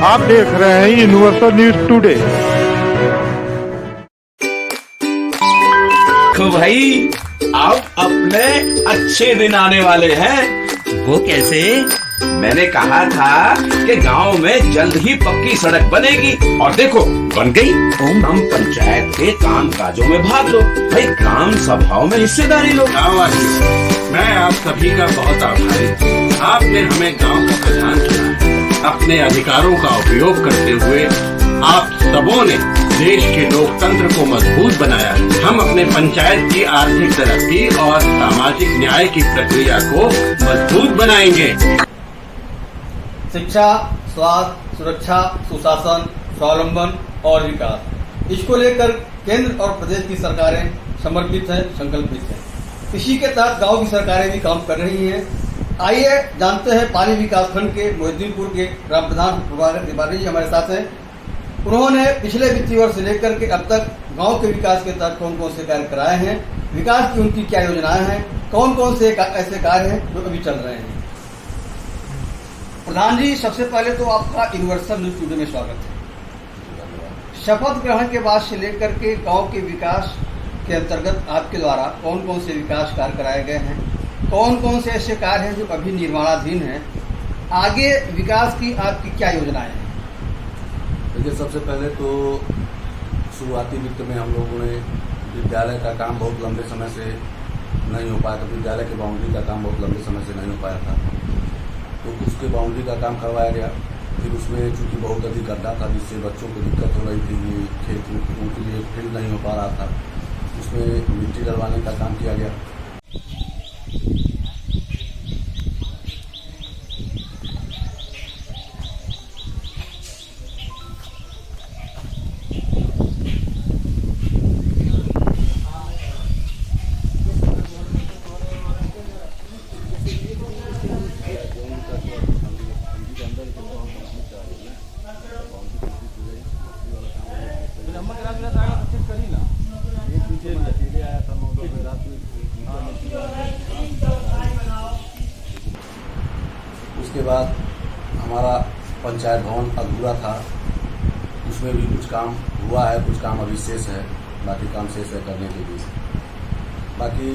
आप देख रहे हैं यूनिवर्सल न्यूज टुडे। तो भाई अब अपने अच्छे दिन आने वाले हैं। वो कैसे? मैंने कहा था कि गांव में जल्द ही पक्की सड़क बनेगी और देखो बन गई। हम पंचायत के काम काजों में भाग लो भाई, ग्राम सभाओं में हिस्सेदारी लो। मैं आप सभी का बहुत आभारी हूँ। आपने हमें गांव का प्रधान चुना। अपने अधिकारों का उपयोग करते हुए आप सबों ने देश के लोकतंत्र को मजबूत बनाया। हम अपने पंचायत की आर्थिक तरक्की और सामाजिक न्याय की प्रक्रिया को मजबूत बनाएंगे। शिक्षा, स्वास्थ्य, सुरक्षा, सुशासन, स्वावलंबन और विकास, इसको लेकर केंद्र और प्रदेश की सरकारें समर्पित है, संकल्पित है। इसी के तहत गांव की सरकारें भी काम कर रही हैं। आइए जानते हैं पाली विकासखंड के मोहिद्दीनपुर के ग्राम प्रधान प्रभाकर तिवारी जी हमारे साथ हैं। उन्होंने पिछले वित्तीय वर्ष से लेकर के अब तक गांव के विकास के तहत कौन कौन से कार्य कराए हैं, विकास की उनकी क्या योजनाएं हैं, कौन कौन से ऐसे कार्य हैं जो अभी चल रहे हैं। प्रधान जी, सबसे पहले तो आपका यूनिवर्सल न्यूज टुडे में स्वागत है। शपथ ग्रहण के बाद से लेकर के गांव के विकास के अंतर्गत आपके द्वारा कौन कौन से विकास कार्य कराए गए हैं, कौन कौन से ऐसे कार्य हैं जो अभी निर्माणाधीन हैं, आगे विकास की आपकी क्या योजनाएं हैं? देखिए, सबसे पहले तो शुरुआती वित्त में हम लोगों ने विद्यालय का काम बहुत लंबे समय से नहीं हो पाया था। विद्यालय की बाउंड्री का काम बहुत लंबे समय से नहीं हो पाया था, तो उसके बाउंड्री का काम करवाया गया। फिर उसमें चूंकि बहुत अधिक गड्ढा था जिससे बच्चों को दिक्कत हो रही थी, ये खेल उनके लिए फील्ड नहीं हो पा रहा था, उसमें मिट्टी डलवाने का काम किया गया। उसके बाद हमारा पंचायत भवन अधूरा था, उसमें भी कुछ काम हुआ है, कुछ काम अभी शेष है, बाकी काम शेष है करने के लिए। बाकी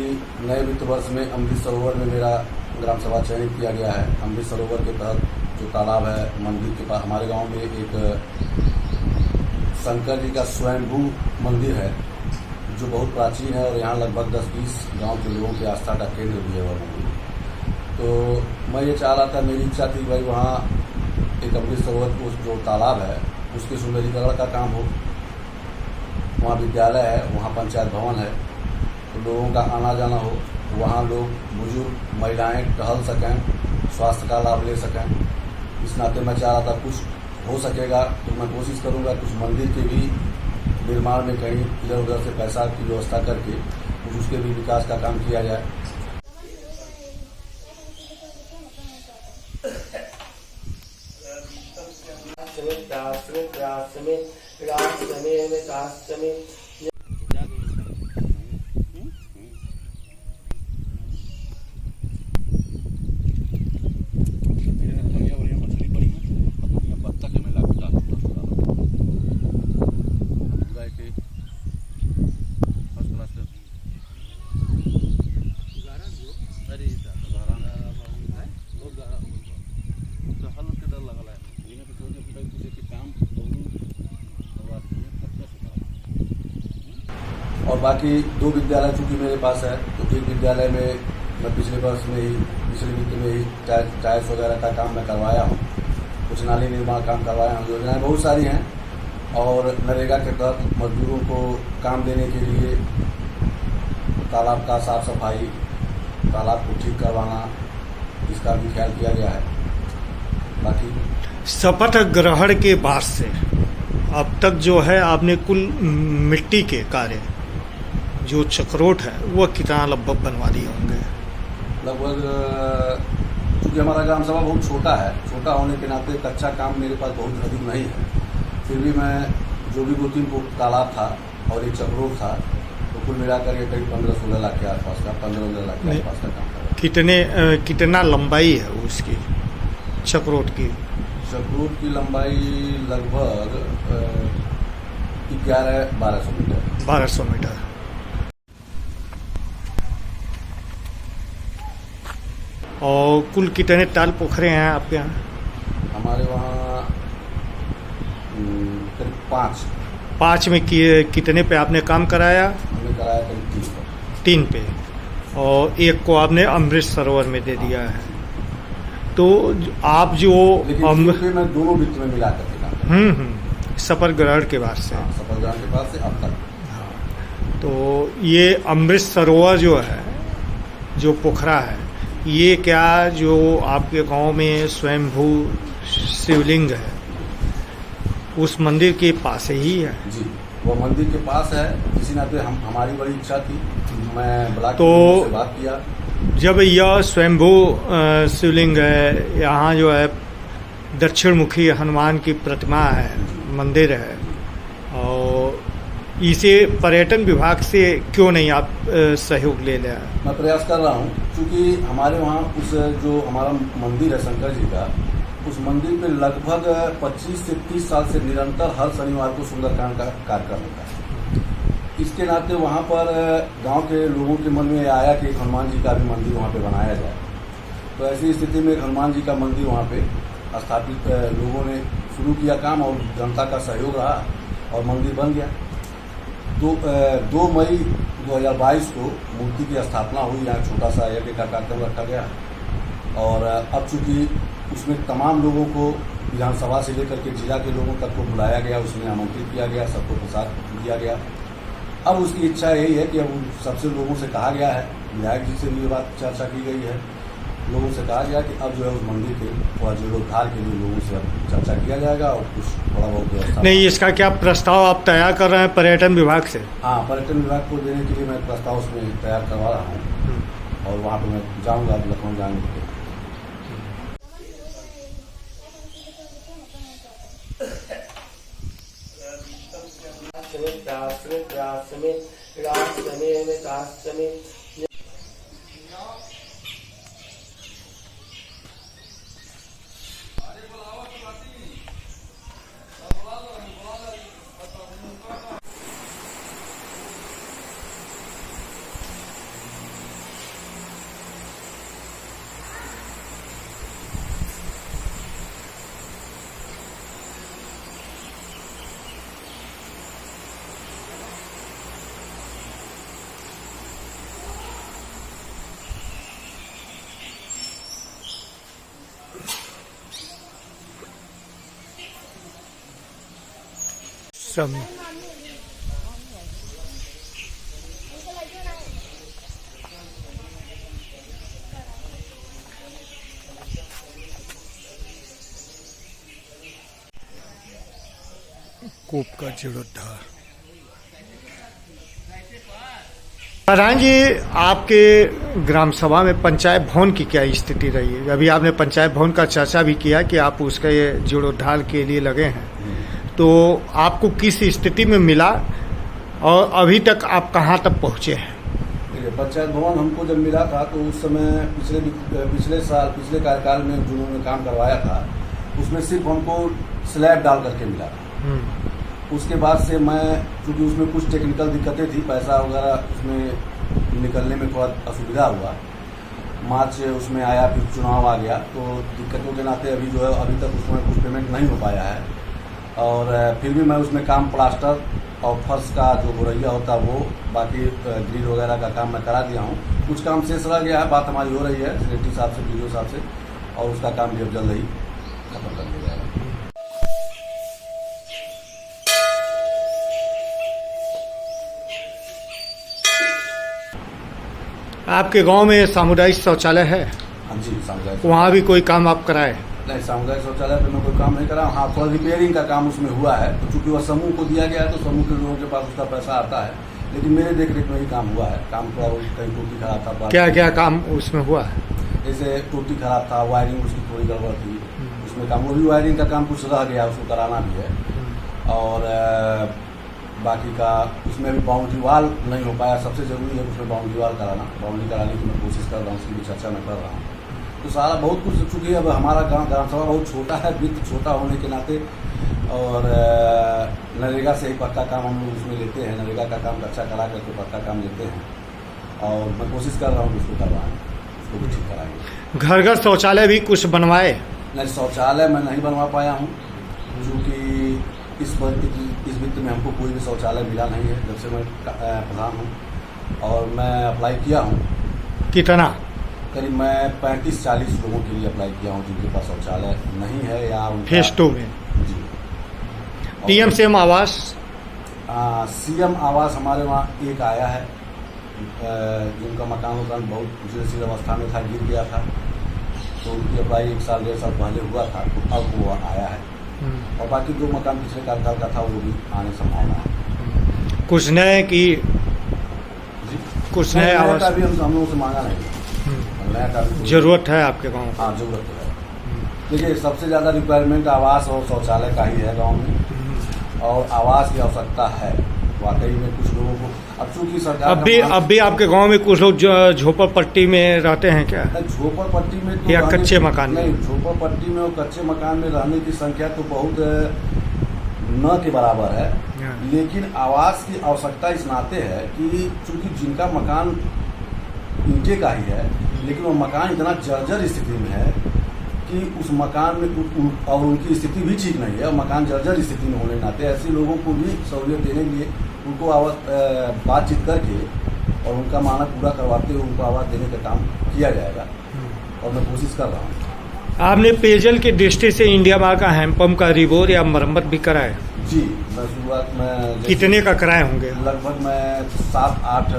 नए वित्त वर्ष में अमृत सरोवर में मेरा ग्राम सभा चयनित किया गया है। अमृत सरोवर के तहत जो तालाब है मंदिर के पास, हमारे गांव में एक शंकर जी का स्वयंभू मंदिर है जो बहुत प्राचीन है और यहाँ लगभग 10-20 गांव के लोगों की आस्था का केंद्र भी है वह मंदिर। तो मैं ये चाह रहा था, मेरी इच्छा थी भाई वहाँ एक अमृत सरोवर को जो तालाब है उसके सुंदरीकरण का काम हो। वहाँ विद्यालय है, वहाँ पंचायत भवन है, तो लोगों का आना जाना हो, वहाँ लोग बुजुर्ग महिलाएं टहल सकें, स्वास्थ्य का लाभ ले सकें। इस नाते मैं चाह रहा था कुछ हो सकेगा तो मैं कोशिश करूँगा कुछ मंदिर के भी निर्माण में कहीं इधर उधर से पैसा की व्यवस्था करके कुछ उसके भी विकास का काम किया जाए। और बाकी 2 विद्यालय चूंकि मेरे पास है, तो एक विद्यालय में मैं पिछले वित्त में ही टाइल्स वगैरह का काम मैं करवाया हूँ, कुछ नाली निर्माण काम करवाया हूँ। योजनाएं बहुत सारी हैं और नरेगा के तहत मजदूरों को काम देने के लिए तालाब का साफ सफाई, तालाब को ठीक करवाना, इसका भी ख्याल किया गया है। बाकी शपथ ग्रहण के बाद से अब तक जो है आपने कुल मिट्टी के कार्य जो चक्रोट है वो कितना लगभग बनवा दिए होंगे? लगभग चूँकि हमारा ग्राम सभा बहुत छोटा है, छोटा होने के नाते कच्चा काम मेरे पास बहुत अधिक नहीं है, फिर भी मैं जो भी 2-3 फुट तालाब था और एक चक्रोट था, तो कुल मिलाकर ये करीब 15-16 लाख के आसपास का 15-16 लाख के आसपास का काम था। कितना लंबाई है उसकी चक्रोट की? चक्रोट की लंबाई लगभग 11-1200 मीटर। 1200 मीटर। और कुल कितने ताल पोखरे हैं आपके यहाँ? हमारे वहाँ करीब 5 में कितने पे आपने काम कराया? हमने कराया, करीब 3 पे, और एक को आपने अमृत सरोवर में दे दिया है। तो आप जो लेकिन फिर मैं दोनों वित्त में मिला करके काम करता सफर ग्रहण के बाद से। हूँ। सफल ग्राम के बाद से अब तक। तो ये अमृत सरोवर जो है, जो पोखरा है, ये क्या जो आपके गांव में स्वयंभू शिवलिंग है उस मंदिर के पास ही है? जी, वो मंदिर के पास है। इसी नाते हमारी बड़ी इच्छा थी, मैं ब्लॉक तो से बात किया। जब यह स्वयंभू शिवलिंग है, यहाँ जो है दक्षिण मुखी हनुमान की प्रतिमा है, मंदिर है, और इसे पर्यटन विभाग से क्यों नहीं आप सहयोग ले लिया? मैं प्रयास कर रहा हूँ, क्योंकि हमारे वहाँ उस जो हमारा मंदिर है शंकर जी का, उस मंदिर पे लगभग 25 से 30 साल से निरंतर हर शनिवार को सुंदरकांड का कार्यक्रम होता है। इसके नाते वहाँ पर गांव के लोगों के मन में आया कि हनुमान जी का भी मंदिर वहाँ पे बनाया जाए। तो ऐसी स्थिति में हनुमान जी का मंदिर वहाँ पे स्थापित लोगों ने शुरू किया काम, और जनता का सहयोग रहा और मंदिर बन गया। 2 मई 2022 को मूर्ति की स्थापना हुई। यहाँ छोटा सा यज्ञ का कार्यक्रम रखा गया, और अब चूंकि उसमें तमाम लोगों को विधानसभा से लेकर के जिला के लोगों तक को बुलाया गया, उसमें आमंत्रित किया गया, सबको प्रसाद दिया गया। अब उसकी इच्छा यही है कि अब सबसे लोगों से कहा गया है, विधायक जी से भी ये बात चर्चा की गई है, लोगों से कहा गया कि अब जो है उस मंदिर के जीर्णोद्धार के लिए लोगों से अब चर्चा किया जाएगा, और कुछ थोड़ा बहुत व्यवस्था। नहीं, इसका क्या प्रस्ताव आप तैयार कर रहे हैं पर्यटन विभाग से? हाँ, पर्यटन विभाग को देने के लिए मैं प्रस्ताव उसमें तैयार करवा रहा हूँ, और वहाँ पर मैं जाऊँगा लखनऊ जाने के। सब कूप का जीर्णोद्धार। प्रधान जी, आपके ग्राम सभा में पंचायत भवन की क्या स्थिति रही है? अभी आपने पंचायत भवन का चर्चा भी किया कि आप उसके जीर्णोद्धार के लिए लगे हैं, तो आपको किस स्थिति में मिला और अभी तक आप कहाँ तक पहुँचे हैं? पंचायत भवन हमको जब मिला था तो उस समय पिछले कार्यकाल में जिन्होंने काम करवाया था उसमें सिर्फ हमको स्लैब डाल करके मिला था। उसके बाद से मैं, क्योंकि उसमें कुछ टेक्निकल दिक्कतें थी, पैसा वगैरह उसमें निकलने में थोड़ा असुविधा हुआ, मार्च उसमें आया, फिर चुनाव आ गया, तो दिक्कतों के नाते अभी जो है अभी तक उसमें कुछ पेमेंट नहीं हो पाया है। और फिर भी मैं उसमें काम प्लास्टर और फर्श का जो गोरैया होता है वो, बाकी ग्रिल वगैरह का काम मैं करा दिया हूँ। कुछ काम शेष रह गया है, बात हमारी हो रही है सेक्रेटरी साहब से, बीडीओ साहब से, और उसका काम भी अब जल्द ही खत्म कर दिया जाएगा। आपके गांव में सामुदायिक शौचालय है? हाँ जी, सामुदायिक, वहाँ भी कोई काम आप कराए? नहीं, सामुदायिक शौचालय पर मैं कोई काम नहीं करा। हाँ, थोड़ा रिपेयरिंग का काम उसमें हुआ है, तो चूंकि वह समूह को दिया गया है तो समूह के लोगों के पास उसका पैसा आता है, लेकिन मेरे देख रेख में ही काम हुआ है। काम थोड़ा कहीं टूटी खराब था। क्या क्या काम उसमें हुआ है? जैसे टूटी खराब था, वायरिंग उसकी थोड़ी गड़बड़ थी, उसमें काम, वो भी वायरिंग का काम कुछ रह गया, उसको कराना भी है। और बाकी का उसमें भी बाउंड्री वाल नहीं हो पाया, सबसे जरूरी है उसमें बाउंड्री वाल कराना। बाउंड्री कराने की मैं कोशिश कर रहा हूँ, उसकी भी चर्चा मैं कर रहा हूँ। तो सारा बहुत कुछ चूँकि अब हमारा ग्राम सभा बहुत छोटा है, वित्त छोटा होने के नाते, और नरेगा से ही पक्का काम हम लोग उसमें लेते हैं। नरेगा का काम अच्छा करा करके पक्का काम लेते हैं, और मैं कोशिश कर रहा हूँ कि उसको करवाएँ, उसको भी ठीक कराएंगे। घर घर शौचालय भी कुछ बनवाए? नहीं, शौचालय मैं नहीं बनवा पाया हूँ, क्योंकि इस वित्त में हमको कोई भी शौचालय मिला नहीं है जब से मैं प्रधान हूँ। और मैं अप्लाई किया हूँ, कितना? करीब मैं 35-40 लोगों के लिए अप्लाई किया हूँ जिनके पास शौचालय नहीं है या फेज 2 में। जी। पीएम सीएम आवास? सीएम आवास हमारे वहाँ एक आया है, जिनका मकान बहुत जर्जर अवस्था में था, गिर गया था, तो उनकी अप्लाई 1 साल 1.5 साल पहले हुआ था, तो अब वो आया है। और बाकी 2 मकान पिछले कार्यकाल का था, वो भी आने संभावना है। कुछ नए की कुछ नए आवास का भी हम लोगों से मांगा नहीं, नया का भी जरूरत है आपके गाँव? हाँ, जरूरत है। देखिए, सबसे ज़्यादा रिक्वायरमेंट आवास और शौचालय का ही है गांव में, और आवास की आवश्यकता है वाकई में कुछ लोगों को। अब चूँकि सरकार अब भी आपके गांव में कुछ लोग झोपड़पट्टी में रहते हैं क्या? झोपड़पट्टी में तो या कच्चे मकान में? नहीं, झोपड़पट्टी में और कच्चे मकान में रहने की संख्या तो बहुत न के बराबर है, लेकिन आवास की आवश्यकता इस नाते है कि चूँकि जिनका मकान ईंटे का ही है, लेकिन वो मकान इतना जर्जर स्थिति में है कि उस मकान में और उनकी स्थिति भी ठीक नहीं है, और मकान जर्जर स्थिति में होने के नाते ऐसे लोगों को भी सहूलियत देने के लिए उनको बातचीत करके और उनका मांग पूरा करवाते हुए उनको आवास देने का काम किया जाएगा, और मैं कोशिश कर रहा हूँ। आपने पेयजल की दृष्टि से इंडिया मार्ग का हैंडपम्प का रिबोर या मरम्मत भी कराए? जी, मैं शुरुआत में कितने का कराए होंगे? लगभग मैं 7-8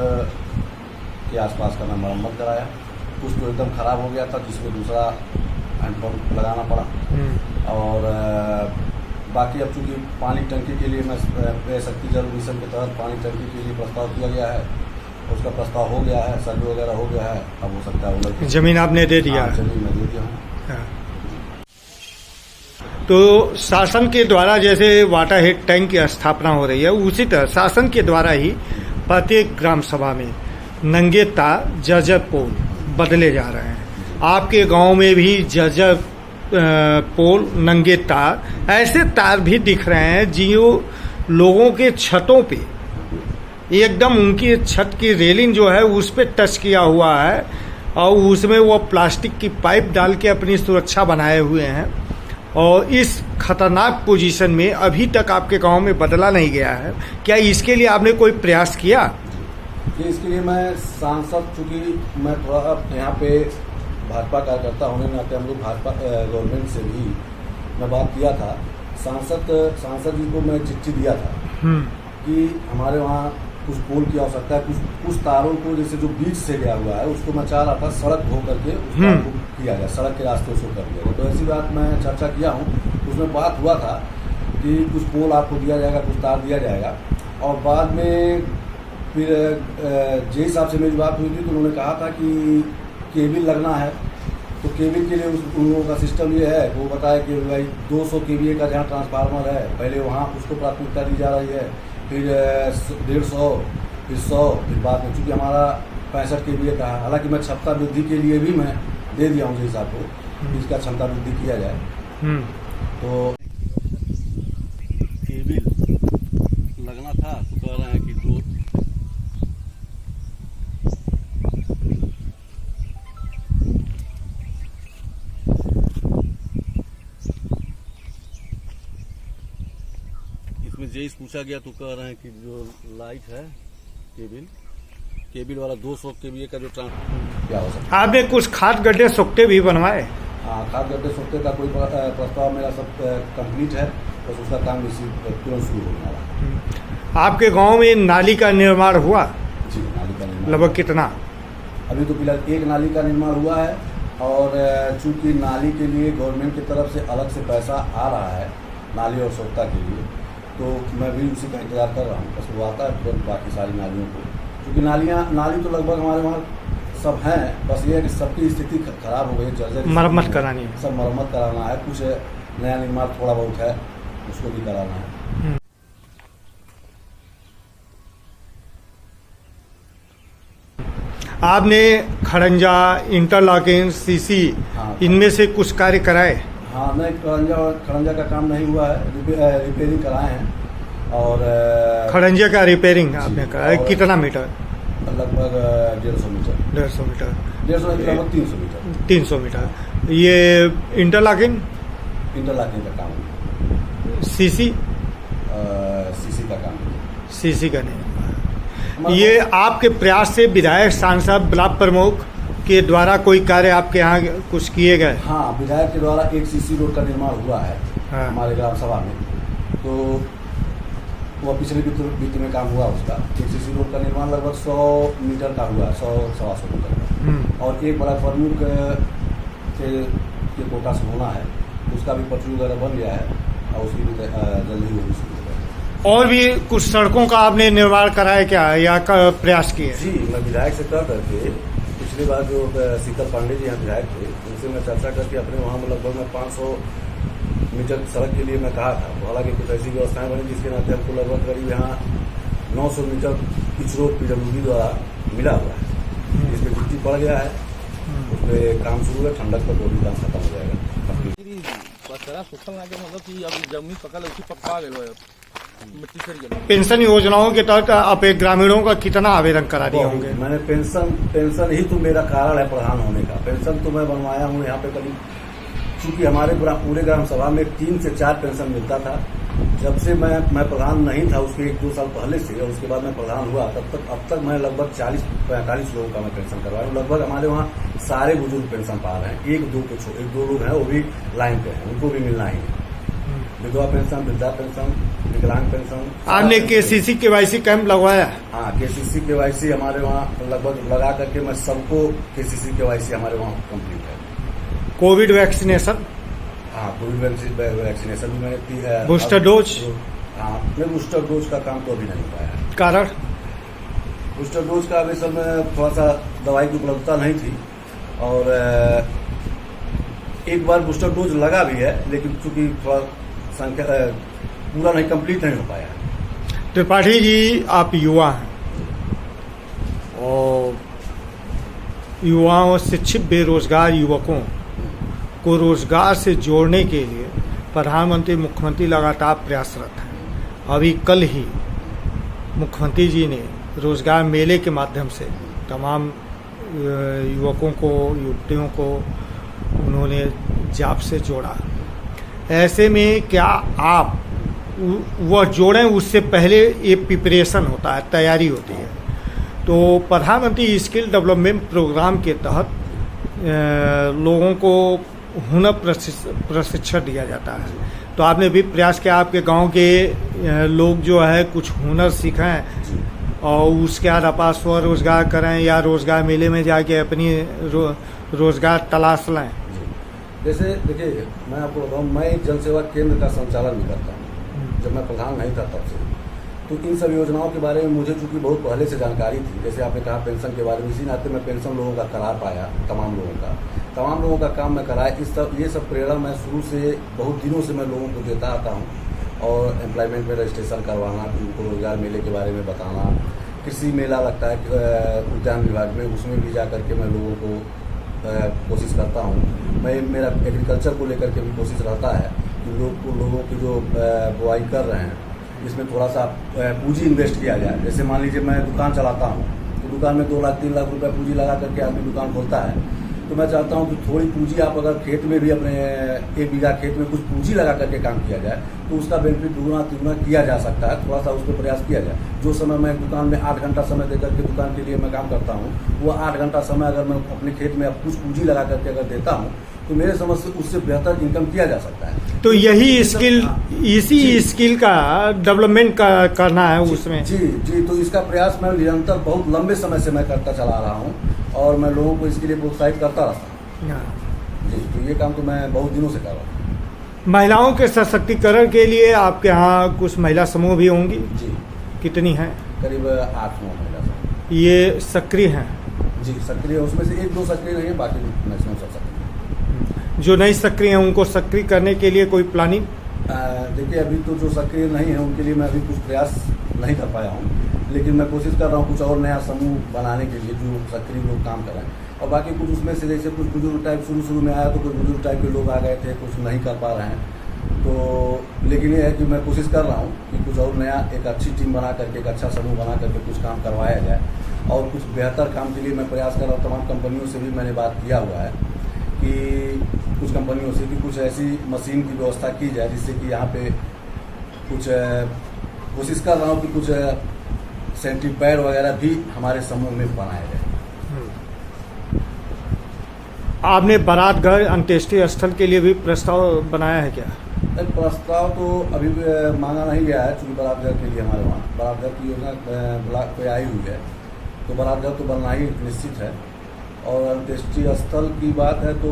के आसपास का मैं मरम्मत कराया। कुछ तो एकदम ख़राब हो गया था, जिसमें दूसरा हैंडपम्प लगाना पड़ा। और बाकी अब चूँकि पानी टंकी के लिए मैं शक्ति जल मिशन के तहत पानी टंकी के लिए प्रस्ताव किया गया है, उसका प्रस्ताव हो गया है, सर्वे वगैरह हो गया है। अब हो सकता है जमीन आपने दे दिया? जमीन मैं दे दिया हूँ। तो शासन के द्वारा जैसे वाटर हेड टैंक की स्थापना हो रही है, उसी तरह शासन के द्वारा ही प्रत्येक ग्राम सभा में नंगे तार जर्जर पोल बदले जा रहे हैं। आपके गांव में भी जर्जर पोल, नंगे तार, ऐसे तार भी दिख रहे हैं जो लोगों के छतों पे एकदम उनकी छत की रेलिंग जो है उस पे टच किया हुआ है, और उसमें वो प्लास्टिक की पाइप डाल के अपनी सुरक्षा बनाए हुए हैं। और इस खतरनाक पोजीशन में अभी तक आपके गांव में बदला नहीं गया है। क्या इसके लिए आपने कोई प्रयास किया? इसके लिए मैं सांसद, चूँकि मैं थोड़ा यहाँ पे भाजपा कार्यकर्ता होने के नाते हम लोग भाजपा गवर्नमेंट से भी मैं बात किया था। सांसद जी को मैं चिट्ठी दिया था कि हमारे वहाँ कुछ पोल की आवश्यकता है, कुछ तारों को जैसे जो बीच से गया हुआ है उसको मैं चाह रहा था सड़क हो करके उसको किया जाए, सड़क के रास्ते उसको कर दिया जाए। तो ऐसी बात मैं चर्चा किया हूँ, उसमें बात हुआ था कि कुछ पोल आपको दिया जाएगा, कुछ तार दिया जाएगा। और बाद में फिर जे हिसाब से मेरी बात हुई थी तो उन्होंने कहा था कि केबिल लगना है, तो केबिल के लिए उन लोगों का सिस्टम ये है, वो बताया कि भाई 200 kVA का जहाँ ट्रांसफार्मर है पहले वहाँ उसको प्राथमिकता दी जा रही है, फिर 150, फिर 100, फिर बाद में चूँकि हमारा 65 kVA का है। हालांकि मैं क्षमता वृद्धि के लिए भी मैं दे दिया हूँ जिस हिसाब को इसका क्षमता वृद्धि किया जाए। तो केबिल लगना था तो कह रहे हैं कि 2 जेईस पूछा गया तो कह रहे हैं कि जो लाइट है केबिल वाला 200 kVA का जो क्या हो सकता है। आपने कुछ खाद गड्ढे सोखते भी बनवाए? हाँ, खाद गड्ढे सोखते का कोई प्रस्ताव मेरा सब कंप्लीट है, बस उसका काम इसी तुरंत शुरू होने वाला है। आपके गांव में नाली का निर्माण हुआ? जी, नाली का निर्माण लगभग कितना? अभी तो फिलहाल एक नाली का निर्माण हुआ है, और चूँकि नाली के लिए गवर्नमेंट की तरफ से अलग से पैसा आ रहा है नाली और स्वच्छता के लिए, तो मैं भी उसी का इंतजार कर रहा हूँ। बस वो आता है तुरंत बाकी सारी नालियों को, क्योंकि नाली तो लगभग हमारे वहाँ सब हैं, बस ये है कि सबकी स्थिति खराब हो गई है, जर्जर मरम्मत करानी है, सब मरम्मत कराना है, कुछ नया निर्माण थोड़ा बहुत है उसको भी कराना है। आपने खड़ंजा, इंटरलॉकिंग, सीसी हाँ। इनमें से कुछ कार्य कराए? हाँ, नहीं, खड़ंजा का काम नहीं हुआ है, रिपेयरिंग कराए हैं। और खड़ंजा का रिपेयरिंग आपने कराया, और- कितना मीटर? लगभग 150 मीटर, 150 मीटर, 150 मीटर, लगभग 300 मीटर 300 मीटर। ये इंटरलॉकिंग, इंटरलॉकिंग का काम है। सीसी सीसी का काम है। सीसी का नहीं। हमारा- ये आपके प्रयास से विधायक, सांसद, ब्लॉक प्रमुख के द्वारा कोई कार्य आपके यहाँ कुछ किए गए? हाँ, विधायक के द्वारा एक सीसी रोड का निर्माण हुआ है हाँ। हमारे ग्राम सभा में। तो वो पिछले वित्त में काम हुआ उसका। एक सीसी रोड का निर्माण लगभग 100 मीटर का हुआ है, 100-125 मीटर का। और एक बड़ा प्रमुख के कोटा से होना है, उसका भी पटरी वगैरह बन गया है और उसकी भी जल्द ही होगी शुरू हो जाएगी। और भी कुछ सड़कों का आपने निर्माण कराया क्या, या का प्रयास किए? जी, मैं विधायक से कर करके पिछली बार जो शीतल पांडे जी यहाँ विधायक थे, उनसे मैं चर्चा करके अपने वहाँ में लगभग मैं 500 मीटर सड़क के लिए मैं कहा था। हालांकि कुछ ऐसी व्यवस्थाएं बनी जिसके नाते हमको लगभग करीब यहाँ 900 मीटर पिच रोड PWD द्वारा मिला हुआ है, जिसमें गिट्टी पड़ गया है, उसमें काम शुरू है। ठंडक तक वो भी काम खत्म हो जाएगा। पेंशन योजनाओं के तहत आप एक ग्रामीणों का कितना आवेदन करा दिए होंगे? मैंने पेंशन ही तो मेरा कारण है प्रधान होने का। पेंशन तो मैं बनवाया हूँ यहाँ पे करीब, चूंकि हमारे पूरे ग्राम सभा में 3 से 4 पेंशन मिलता था। जब से मैं प्रधान नहीं था, उसके 1-2 साल पहले से, और उसके बाद मैं प्रधान हुआ, अब तक मैं लगभग 40-45 लोगों का मैं पेंशन करवाया हूँ। लगभग हमारे वहाँ सारे बुजुर्ग पेंशन पा रहे हैं। 1-2 लोग हैं, वो भी लाइन पे हैं, उनको भी मिलना ही है। विधवा पेंशन, वृद्धा पेंशन, विकलांग पेंशन। आपने KCC KYC कैंप लगवाया? हाँ, KCC KYC हमारे वहाँ लगभग लगा करके मैं सबको KCC KYC हमारे वहाँ कंप्लीट है। Covid vaccination? हाँ, कोविड वैक्सीनेशन भी मैंने बूस्टर डोज? हाँ, मैं बूस्टर डोज का काम तो अभी नहीं हुआ है। कारण? बूस्टर डोज का अभी समय थोड़ा सा दवाई की उपलब्धता नहीं थी, और एक बार बूस्टर डोज लगा भी है, लेकिन चूंकि थोड़ा संख्या पूरा नहीं, कंप्लीट नहीं हो पाया। त्रिपाठी जी, आप युवा हैं और युवाओं, शिक्षित बेरोजगार युवकों को रोजगार से जोड़ने के लिए प्रधानमंत्री, मुख्यमंत्री लगातार प्रयासरत हैं। अभी कल ही मुख्यमंत्री जी ने रोजगार मेले के माध्यम से तमाम युवकों को, युवतियों को उन्होंने जॉब से जोड़ा। ऐसे में क्या आप वह जोड़ें, उससे पहले ये प्रिपरेशन होता है, तैयारी होती है। तो प्रधानमंत्री स्किल डेवलपमेंट प्रोग्राम के तहत लोगों को हुनर प्रशिक्षण दिया जाता है। तो आपने भी प्रयास किया आपके गांव के लोग जो है कुछ हुनर सीखें और उसके बाद अपना स्वरोजगार करें या रोजगार मेले में जाके अपनी रोजगार तलाश लें? जैसे देखिए, मैं आपको बताऊँ, मैं जन सेवा केंद्र का संचालन भी करता हूँ। जब मैं प्रधान नहीं था तब से, तो इन सब योजनाओं के बारे में मुझे चूंकि बहुत पहले से जानकारी थी। जैसे आपने कहा पेंशन के बारे में, इसी नाते मैं पेंशन लोगों का करा पाया, तमाम लोगों का काम मैं कराया। ये सब प्रेरणा मैं शुरू से बहुत दिनों से मैं लोगों को देता आता हूँ। और एम्प्लॉयमेंट में रजिस्ट्रेशन करवाना, फिर उनको रोजगार मेले के बारे में बताना। कृषि मेला लगता है उद्यान विभाग में, उसमें भी जा करके मैं लोगों को कोशिश करता हूँ। मेरा एग्रीकल्चर को लेकर के भी कोशिश रहता है कि लोगों की जो बुआई कर रहे हैं, इसमें थोड़ा सा पूंजी इन्वेस्ट किया जाए। जैसे मान लीजिए मैं दुकान चलाता हूँ, तो दुकान में 2 लाख 3 लाख रुपया पूंजी लगा करके आदमी दुकान खोलता है। तो मैं चाहता हूँ कि थोड़ी पूंजी आप अगर खेत में भी, अपने 1 बीघा खेत में कुछ पूंजी लगा करके काम किया जाए, तो उसका बेनिफिट दुगुना तिगुना किया जा सकता है। थोड़ा सा उस पर प्रयास किया जाए। जो समय मैं दुकान में 8 घंटा समय देकर के दुकान के लिए मैं काम करता हूँ, वो 8 घंटा समय अगर मैं अपने खेत में कुछ पूंजी लगा करके अगर देता हूँ, तो मेरे समझ से उससे बेहतर इनकम किया जा सकता है। तो यही स्किल, इसी स्किल का डेवलपमेंट करना है उसमें। जी, तो इसका प्रयास मैं निरंतर बहुत लंबे समय से मैं करता चला रहा हूँ, और मैं लोगों को इसके लिए प्रोत्साहित करता रहता हूँ। जी, तो ये काम तो मैं बहुत दिनों से कर रहा हूँ। महिलाओं के सशक्तिकरण के लिए आपके यहाँ कुछ महिला समूह भी होंगी? जी। कितनी हैं? करीब 8-9 महिला समूह। ये सक्रिय हैं? जी, सक्रिय, उसमें से 1-2 सक्रिय नहीं है, बाकी मैक्सिमम सब सक्रिय। जो नहीं सक्रिय हैं उनको सक्रिय करने के लिए कोई प्लानिंग? देखिए, अभी तो जो सक्रिय नहीं है उनके लिए मैं अभी कुछ प्रयास नहीं कर पाया हूँ। लेकिन मैं कोशिश कर रहा हूँ कुछ और नया समूह बनाने के लिए जो सक्रिय लोग काम करें। और बाकी कुछ उसमें से जैसे कुछ बुजुर्ग टाइप शुरू में आया तो कुछ बुजुर्ग टाइप के लोग आ गए थे, कुछ नहीं कर पा रहे हैं। तो लेकिन ये है कि मैं कोशिश कर रहा हूँ कि कुछ और नया एक अच्छी टीम बना करके, एक अच्छा समूह बना करके कुछ काम करवाया जाए और कुछ बेहतर काम के लिए मैं प्रयास कर रहा हूँ। तमाम कंपनियों से भी मैंने बात किया हुआ है कि कुछ कंपनियों से कि कुछ ऐसी मशीन की व्यवस्था की जाए जिससे कि यहाँ पे कुछ कोशिश कर रहा हूँ कि कुछ सेंट्रीपैड वगैरह भी हमारे समूह में बनाए जाए। आपने बारात घर अंत्येष्टि स्थल के लिए भी प्रस्ताव बनाया है क्या? प्रस्ताव तो अभी मांगा नहीं गया है, चूँकि बारात घर के लिए हमारे वहाँ बारात घर की योजना ब्लॉक पे आई हुई है, तो बारात घर तो बनना ही निश्चित है। और अंत्येष्टि स्थल की बात है तो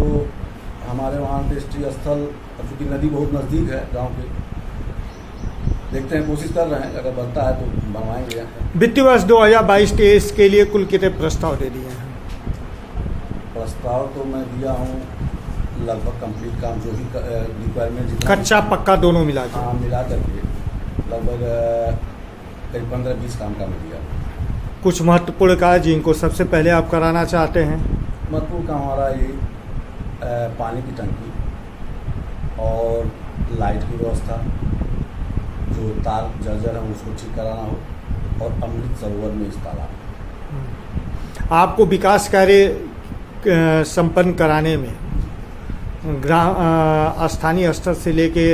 हमारे वहाँ अंत्येष्टि स्थल, चूँकि नदी बहुत नज़दीक है गांव के, देखते हैं, कोशिश कर रहे हैं, अगर बनता है तो बनवाएंगे। वित्तीय वर्ष 2022-23 के लिए कुल कितने प्रस्ताव दे दिए हैं? प्रस्ताव तो मैं दिया हूँ लगभग कंप्लीट काम जो भी रिक्वायरमेंट जितना कच्चा पक्का दोनों मिला के। हाँ, मिला करके लगभग करीब 15-20 काम का मैं दिया। कुछ महत्वपूर्ण कार्य जिनको सबसे पहले आप कराना चाहते हैं? महत्वपूर्ण काम हमारा ये पानी की टंकी और लाइट की व्यवस्था, जो तार जर्जर है उसको ठीक कराना हो, और अमृत सरोवर में इस तालाब। आपको विकास कार्य संपन्न कराने में स्थानीय स्तर से लेके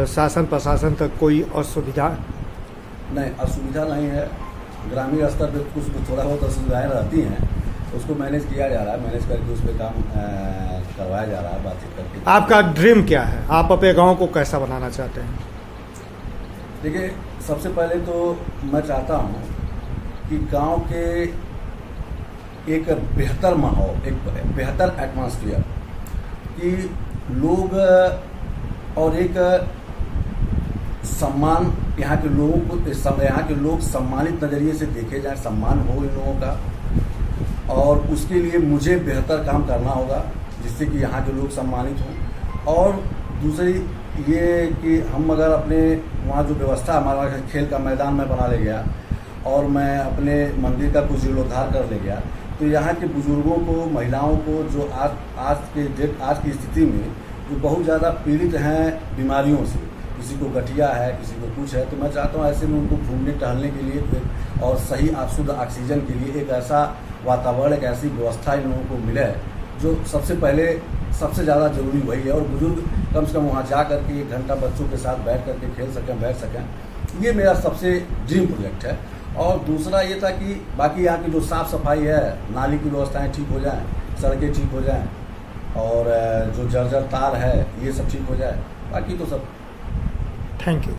शासन प्रशासन तक कोई असुविधा? नहीं, असुविधा नहीं है। ग्रामीण स्तर पे कुछ थोड़ा बहुत असुविधाएँ रहती हैं, उसको मैनेज किया जा रहा है, मैनेज करके उस पर काम करवाया जा रहा है, बातचीत करके। आपका ड्रीम क्या है? आप अपने गांव को कैसा बनाना चाहते हैं? देखिए, सबसे पहले तो मैं चाहता हूँ कि गांव के एक बेहतर माहौल, एक बेहतर एटमॉस्फेयर, कि लोग और एक सम्मान, यहाँ के लोगों को, यहाँ के लोग सम्मानित नज़रिए से देखे जाए, सम्मान हो इन लोगों का। और उसके लिए मुझे बेहतर काम करना होगा जिससे कि यहाँ के लोग सम्मानित हों। और दूसरी ये कि हम अगर अपने वहाँ जो व्यवस्था हमारा खेल का मैदान में बना ले गया और मैं अपने मंदिर का कुछ जीर्णोद्धार कर ले गया, तो यहाँ के बुजुर्गों को, महिलाओं को जो आज की स्थिति में जो बहुत ज़्यादा पीड़ित हैं बीमारियों से, किसी को गठिया है, किसी को कुछ है, तो मैं चाहता हूँ ऐसे में उनको घूमने टहलने के लिए और सही शुद्ध ऑक्सीजन के लिए एक ऐसा वातावरण, एक ऐसी व्यवस्था इन लोगों को मिले जो सबसे पहले सबसे ज़्यादा ज़रूरी वही है। और बुजुर्ग कम से कम वहाँ जा कर के 1 घंटा बच्चों के साथ बैठ कर के खेल सकें, बैठ सकें, ये मेरा सबसे ड्रीम प्रोजेक्ट है। और दूसरा ये था कि बाकी यहाँ की जो साफ़ सफाई है, नाली की व्यवस्थाएँ ठीक हो जाएँ, सड़कें ठीक हो जाएँ, और जो जर्जर तार है ये सब ठीक हो जाए, बाकी तो सब। Thank you.